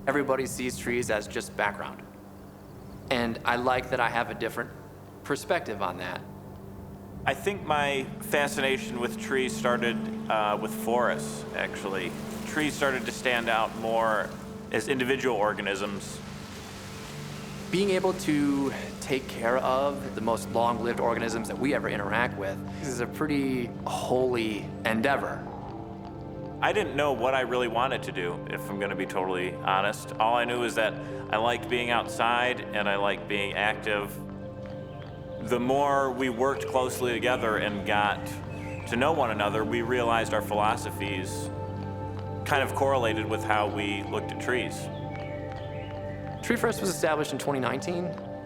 Everybody sees trees as just background. And I like that I have a different perspective on that. I think my fascination with trees started with forests, actually. Trees started to stand out more as individual organisms. Being able to take care of the most long-lived organisms that we ever interact with is a pretty holy endeavor. I didn't know what I really wanted to do, if I'm gonna be totally honest. All I knew is that I liked being outside and I liked being active. The more we worked closely together and got to know one another, we realized our philosophies kind of correlated with how we looked at trees. Tree First was established in 2019,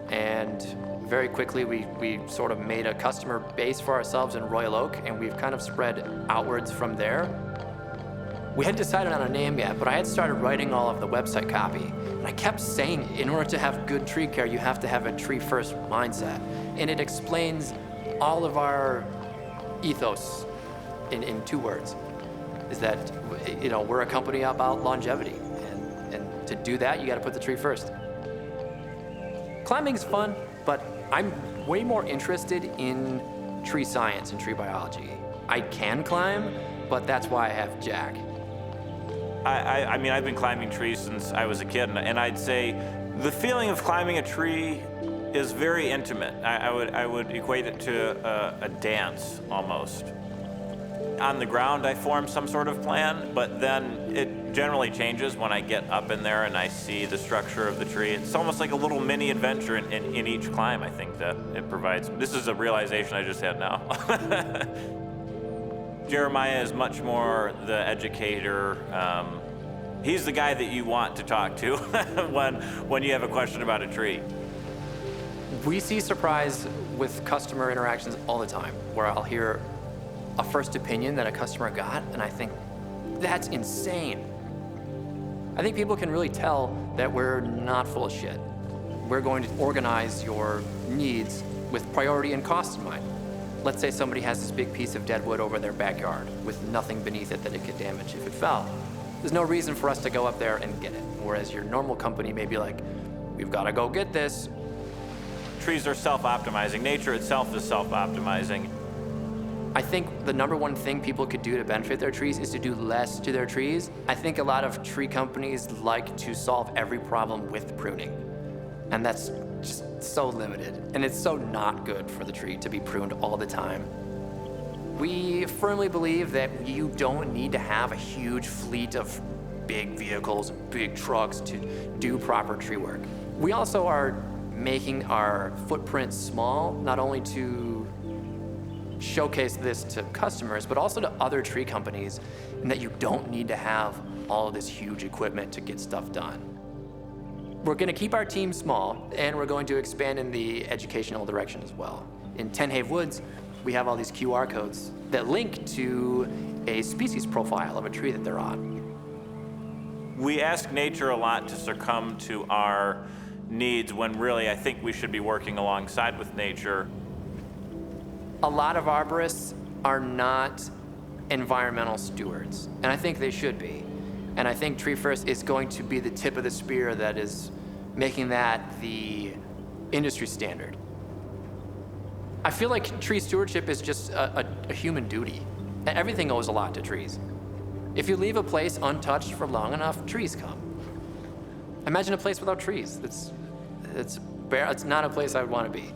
and very quickly we sort of made a customer base for ourselves in Royal Oak, and we've kind of spread outwards from there. We hadn't decided on a name yet, but I had started writing all of the website copy, and I kept saying, in order to have good tree care, you have to have a tree first mindset. And it explains all of our ethos in 2 words, is that, you know, we're a company about longevity, and to do that, you gotta put the tree first. Climbing's fun, but I'm way more interested in tree science and tree biology. I can climb, but that's why I have Jack. I mean, I've been climbing trees since I was a kid, and I'd say the feeling of climbing a tree is very intimate. I would equate it to a dance, almost. On the ground, I form some sort of plan, but then it generally changes when I get up in there and I see the structure of the tree. It's almost like a little mini adventure in each climb, I think, that it provides. This is a realization I just had now. Jeremiah is much more the educator. He's the guy that you want to talk to when you have a question about a tree. We see surprise with customer interactions all the time, where I'll hear a first opinion that a customer got, and I think, that's insane. I think people can really tell that we're not full of shit. We're going to organize your needs with priority and cost in mind. Let's say somebody has this big piece of dead wood over their backyard with nothing beneath it that it could damage if it fell. There's no reason for us to go up there and get it. Whereas your normal company may be like, we've got to go get this. Trees are self-optimizing. Nature itself is self-optimizing. I think the #1 thing people could do to benefit their trees is to do less to their trees. I think a lot of tree companies like to solve every problem with pruning. And that's just so limited. And it's so not good for the tree to be pruned all the time. We firmly believe that you don't need to have a huge fleet of big vehicles, big trucks to do proper tree work. We also are making our footprint small, not only to showcase this to customers, but also to other tree companies, and that you don't need to have all of this huge equipment to get stuff done. We're gonna keep our team small, and we're going to expand in the educational direction as well. In Tenhave Woods, we have all these QR codes that link to a species profile of a tree that they're on. We ask nature a lot to succumb to our needs when really I think we should be working alongside with nature. A lot of arborists are not environmental stewards, and I think they should be. And I think Tree First is going to be the tip of the spear that is making that the industry standard. I feel like tree stewardship is just a human duty. Everything owes a lot to trees. If you leave a place untouched for long enough, trees come. Imagine a place without trees. It's not a place I would want to be.